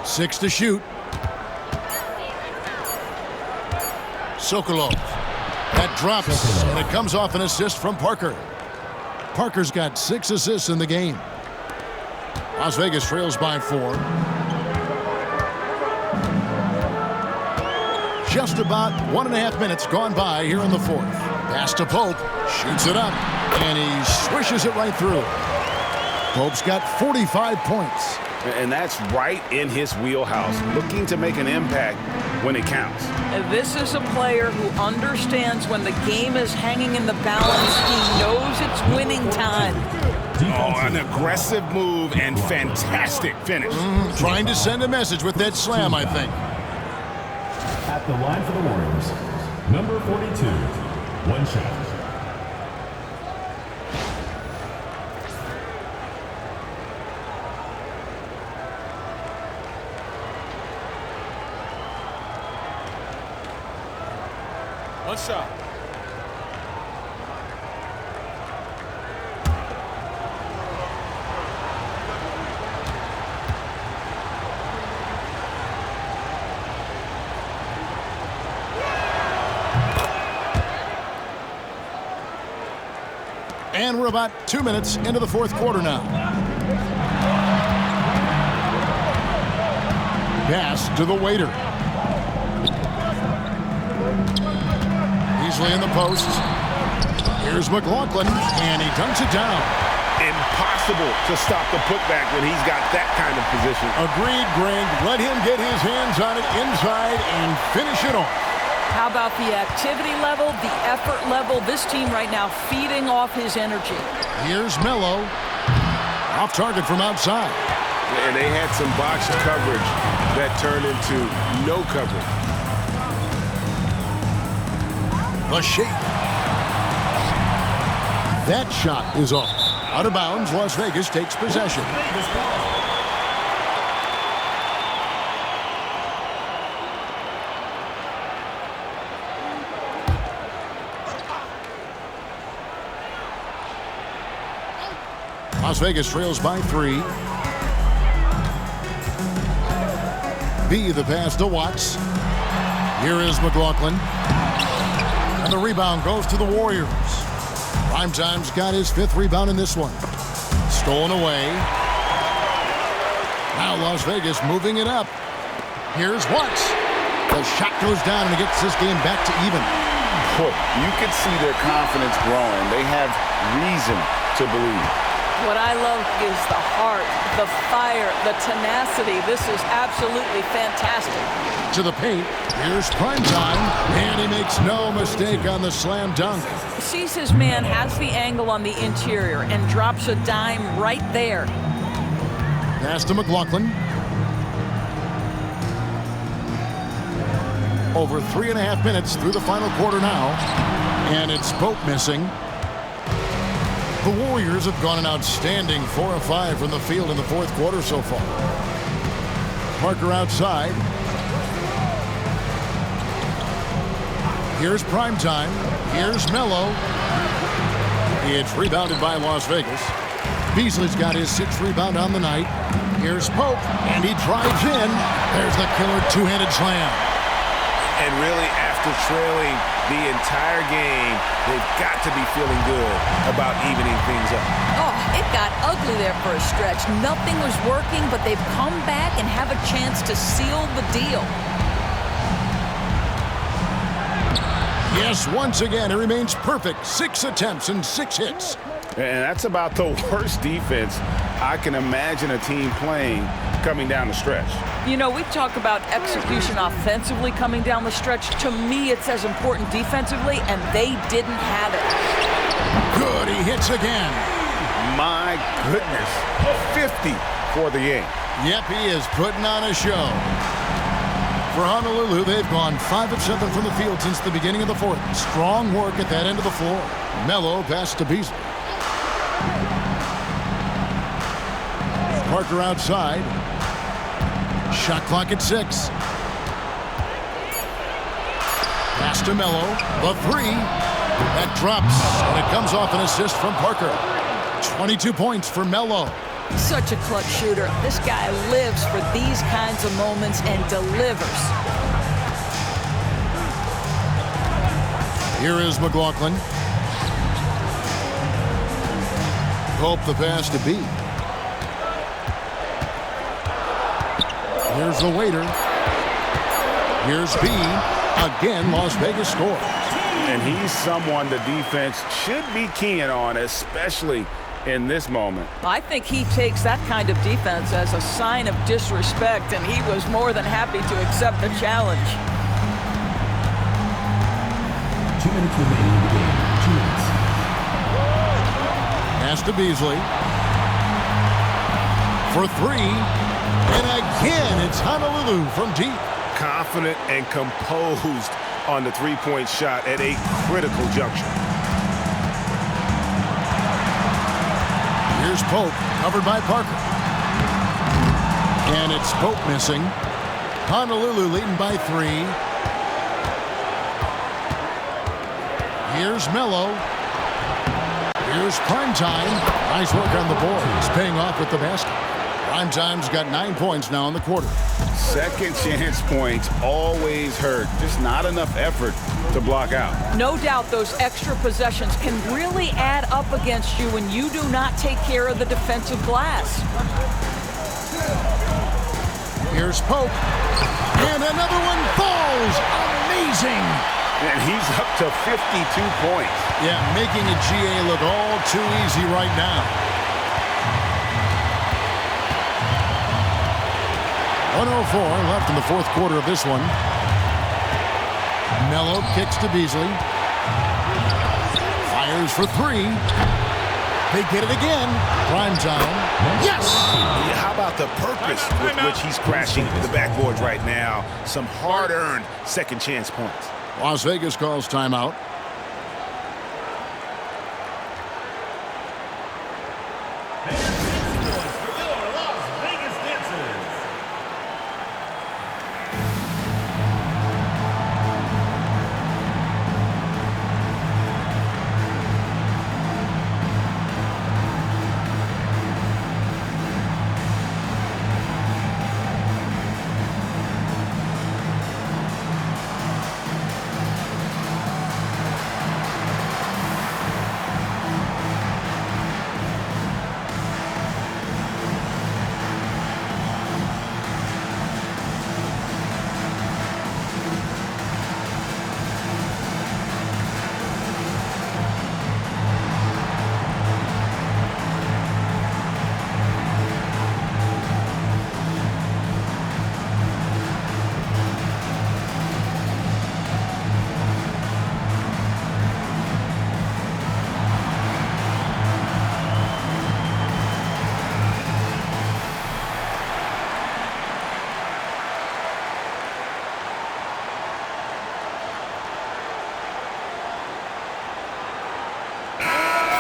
[SPEAKER 2] Six to shoot. Sokolov. That drops, and it comes off an assist from Parker. Parker's got 6 assists in the game. Las Vegas trails by 4. Just about 1.5 minutes gone by here in the fourth. Pass to Pope, shoots it up, and he swishes it right through. Pope's got 45 points.
[SPEAKER 5] And that's right in his wheelhouse, looking to make an impact when it counts.
[SPEAKER 4] And this is a player who understands when the game is hanging in the balance. He knows it's winning time.
[SPEAKER 5] Oh, an aggressive move and fantastic finish.
[SPEAKER 2] Trying to send a message with that slam, I think.
[SPEAKER 1] At the line for the Warriors, number 42, 1 shot.
[SPEAKER 6] One shot.
[SPEAKER 2] And we're about 2 minutes into the fourth quarter now. Pass to the waiter. Beasley in the post. Here's McLaughlin, and he dunks it down.
[SPEAKER 5] Impossible to stop the putback when he's got that kind of position.
[SPEAKER 2] Agreed, Greg. Let him get his hands on it inside and finish it off.
[SPEAKER 4] How about the activity level, the effort level? This team right now feeding off his energy.
[SPEAKER 2] Here's Melo. Off target from outside.
[SPEAKER 5] And they had some box coverage that turned into no coverage.
[SPEAKER 2] The shake. That shot is off. Out of bounds, Las Vegas takes possession. Las Vegas trails by 3. B, the pass to Watts. Here is McLaughlin. And the rebound goes to the Warriors. Primetime's got his 5th rebound in this one. Stolen away. Now Las Vegas moving it up. Here's Watts. The shot goes down and it gets this game back to even.
[SPEAKER 5] You can see their confidence growing. They have reason to believe.
[SPEAKER 4] What I love is the heart, the fire, the tenacity. This is absolutely fantastic.
[SPEAKER 2] To the paint, here's Primetime, and he makes no mistake on the slam dunk.
[SPEAKER 4] Sees his man, has the angle on the interior, and drops a dime right there.
[SPEAKER 2] Pass to McLaughlin. Over 3.5 minutes through the final quarter now, and it's Pope missing. The Warriors have gone an outstanding 4 of 5 from the field in the 4th quarter so far. Parker outside. Here's Primetime. Here's Melo. It's rebounded by Las Vegas. Beasley's got his 6th rebound on the night. Here's Pope, and he drives in. There's the killer two-handed slam.
[SPEAKER 5] And really, after trailing the entire game, they've got to be feeling good about evening things up.
[SPEAKER 4] Oh, it got ugly there for a stretch. Nothing was working, but they've come back and have a chance to seal the deal.
[SPEAKER 2] Yes, once again, it remains perfect. 6 attempts and 6 hits.
[SPEAKER 5] And that's about the worst defense I can imagine a team playing coming down the stretch.
[SPEAKER 4] You know, we talk about execution offensively coming down the stretch. To me, it's as important defensively, and they didn't have it.
[SPEAKER 2] Good, he hits again.
[SPEAKER 5] My goodness, 50 for the game.
[SPEAKER 2] Yep, he is putting on a show. For Honolulu, they've gone 5 of 7 from the field since the beginning of the 4th. Strong work at that end of the floor. Melo pass to Beasley. Parker outside. Shot clock at 6. Pass to Melo. The 3. That drops, and it comes off an assist from Parker. 22 points for Melo.
[SPEAKER 4] Such a clutch shooter. This guy lives for these kinds of moments and delivers.
[SPEAKER 2] Here is McLaughlin. Pope the pass to B. Here's the waiter. Here's B. Again, Las Vegas scores.
[SPEAKER 5] And he's someone the defense should be keying on, especially in this moment.
[SPEAKER 4] I think he takes that kind of defense as a sign of disrespect, and he was more than happy to accept the challenge.
[SPEAKER 1] 2 minutes remaining in the game. 2 minutes.
[SPEAKER 2] Pass to Beasley. For 3. And again, it's Honolulu from deep.
[SPEAKER 5] Confident and composed on the three-point shot at a critical juncture.
[SPEAKER 2] Here's Pope, covered by Parker. And it's Pope missing. Honolulu leading by 3. Here's Melo. Here's Primetime. Nice work on the boards, paying off with the basket. Primetime's got 9 points now in the quarter.
[SPEAKER 5] Second chance points always hurt. Just not enough effort to block out.
[SPEAKER 4] No doubt those extra possessions can really add up against you when you do not take care of the defensive glass.
[SPEAKER 2] Here's Pope. And another one falls. Amazing.
[SPEAKER 5] And he's up to 52 points.
[SPEAKER 2] Yeah, making a GA look all too easy right now. 104 left in the 4th quarter of this one. Melo kicks to Beasley. Fires for 3. They get it again. Primetime. Yes!
[SPEAKER 5] Yeah, how about the purpose with which he's crashing the backboards right now? Some hard-earned second chance points.
[SPEAKER 2] Las Vegas calls timeout.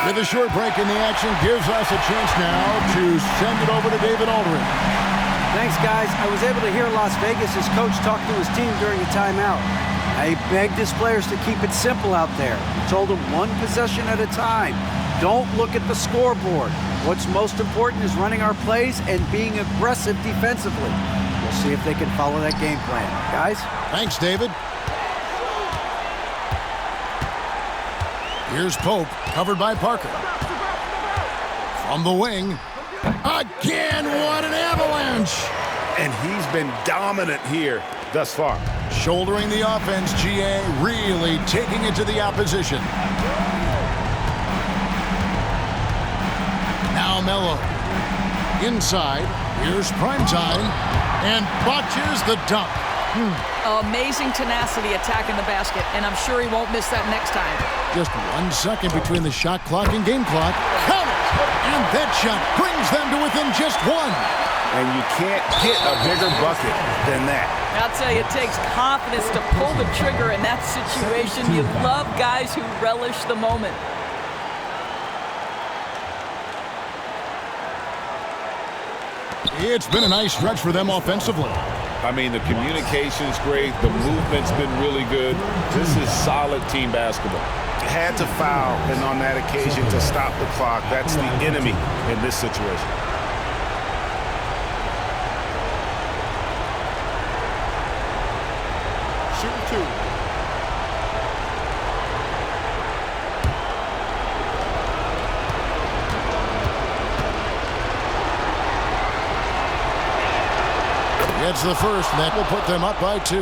[SPEAKER 2] With a short break in the action, gives us a chance now to send it over to David Aldridge.
[SPEAKER 7] Thanks, guys. I was able to hear Las Vegas' coach talk to his team during the timeout. He begged his players to keep it simple out there. He told them one possession at a time. Don't look at the scoreboard. What's most important is running our plays and being aggressive defensively. We'll see if they can follow that game plan. Guys?
[SPEAKER 2] Thanks, David. Here's Pope, covered by Parker. From the wing. Again, what an avalanche!
[SPEAKER 5] And he's been dominant here thus far.
[SPEAKER 2] Shouldering the offense, GA really taking it to the opposition. Now Mello. Inside, here's Primetime, and botches the dunk.
[SPEAKER 4] Amazing tenacity attacking the basket, and I'm sure he won't miss that next time.
[SPEAKER 2] Just 1 second between the shot clock and game clock. Count it! And that shot brings them to within just one.
[SPEAKER 5] And you can't hit a bigger bucket than that.
[SPEAKER 4] I'll tell you, it takes confidence to pull the trigger in that situation. You love guys who relish the moment.
[SPEAKER 2] It's been a nice stretch for them offensively.
[SPEAKER 3] I mean, the communication's great. The movement's been really good. This is solid team basketball.
[SPEAKER 5] Had to foul, and on that occasion to stop the clock. That's the enemy in this situation.
[SPEAKER 6] Shooting two.
[SPEAKER 2] Gets the first, and that will put them up by 2.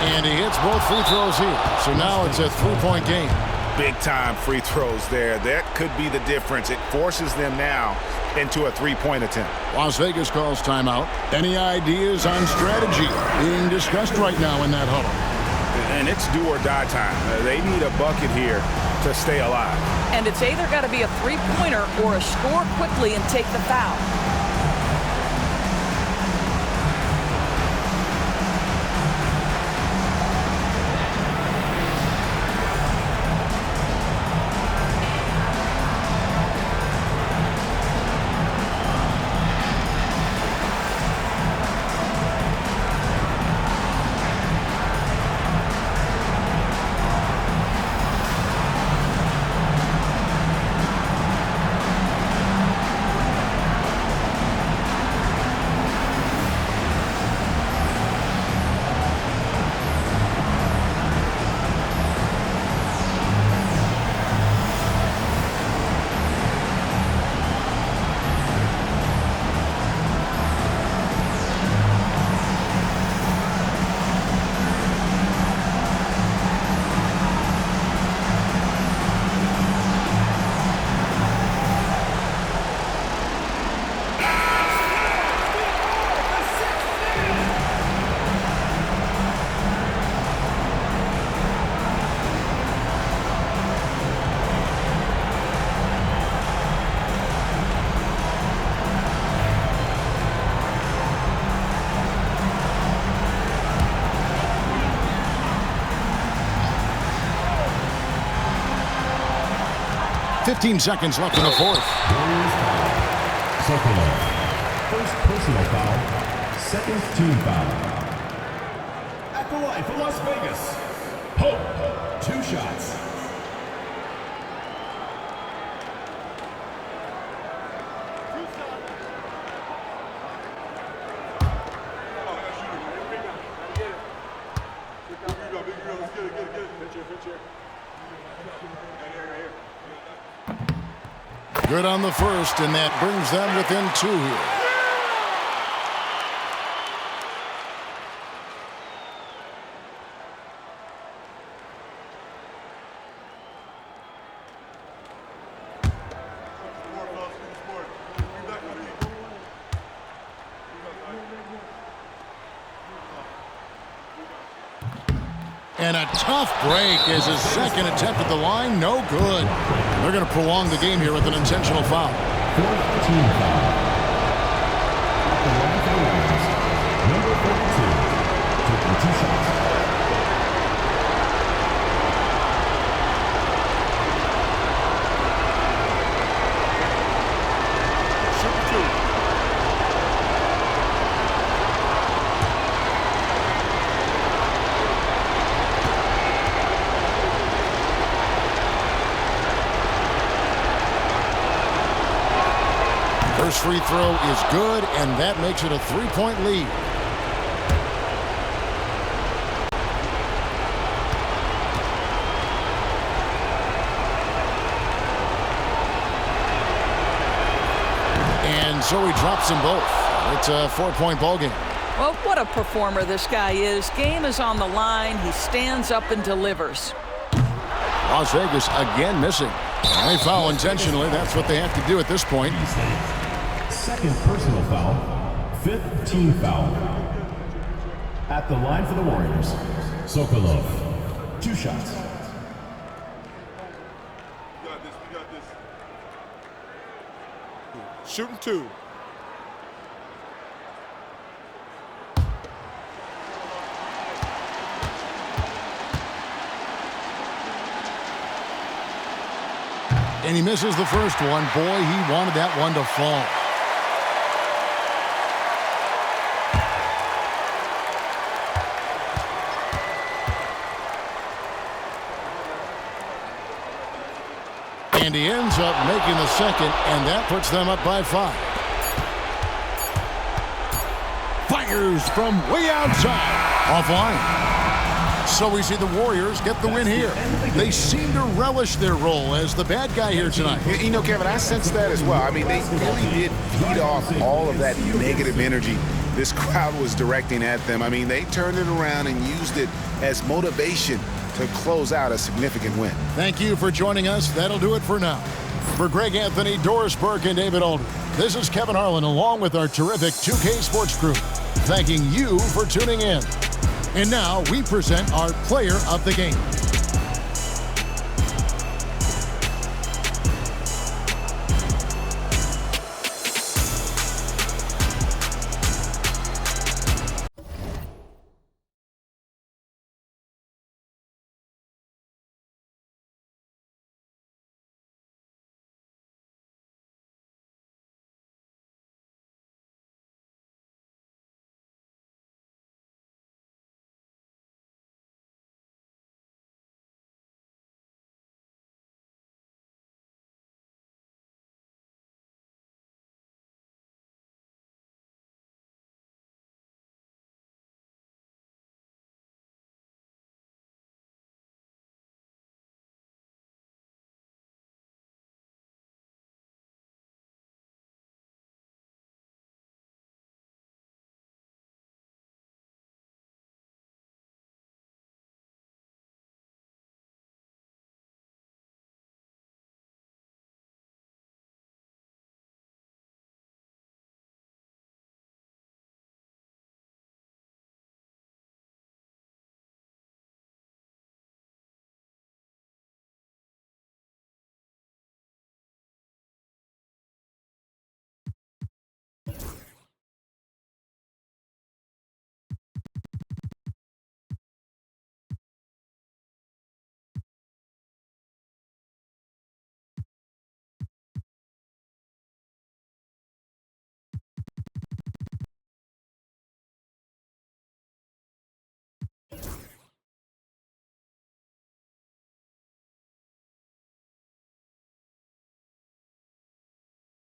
[SPEAKER 2] And he hits both free throws here. So now it's a 3-point game.
[SPEAKER 5] Big-time free throws there. That could be the difference. It forces them now into a 3-point attempt.
[SPEAKER 2] Las Vegas calls timeout. Any ideas on strategy being discussed right now in that huddle?
[SPEAKER 5] And it's do or die time. They need a bucket here to stay alive.
[SPEAKER 4] And it's either got to be a three-pointer or a score quickly and take the foul.
[SPEAKER 2] .15 seconds left in the fourth.
[SPEAKER 1] Warriors foul. Second. First personal foul. Second team foul. At the line for Las Vegas. Pope. 2 shots.
[SPEAKER 2] Good on the first, and that brings them within 2 here. And a tough break as his second attempt at the line, no good. They're going to prolong the game here with an intentional foul.
[SPEAKER 1] Fourth team foul. At the line for the Warriors, number 32.
[SPEAKER 2] First free throw is good, and that makes it a 3-point lead. And so he drops them both. It's a 4-point ball game.
[SPEAKER 4] Well, what a performer this guy is. Game is on the line. He stands up and delivers.
[SPEAKER 2] Las Vegas again missing. They foul intentionally. That's what they have to do at this point.
[SPEAKER 1] Second personal foul. 5th team foul. At the line for the Warriors, Sokolov. 2 shots.
[SPEAKER 6] We got this. Shooting 2.
[SPEAKER 2] And he misses the first one. Boy, he wanted that one to fall. And he ends up making the second, and that puts them up by 5. Fires from way outside. Offline. So we see the Warriors get the win here. They seem to relish their role as the bad guy here tonight.
[SPEAKER 5] You know, Kevin, I sense that as well. I mean, they really did feed off all of that negative energy this crowd was directing at them. I mean, they turned it around and used it as motivation to close out a significant win.
[SPEAKER 2] Thank you for joining us. That'll do it for now. For Greg Anthony, Doris Burke, and David Aldridge, this is Kevin Harlan along with our terrific 2K Sports crew, thanking you for tuning in. And now we present our player of the game.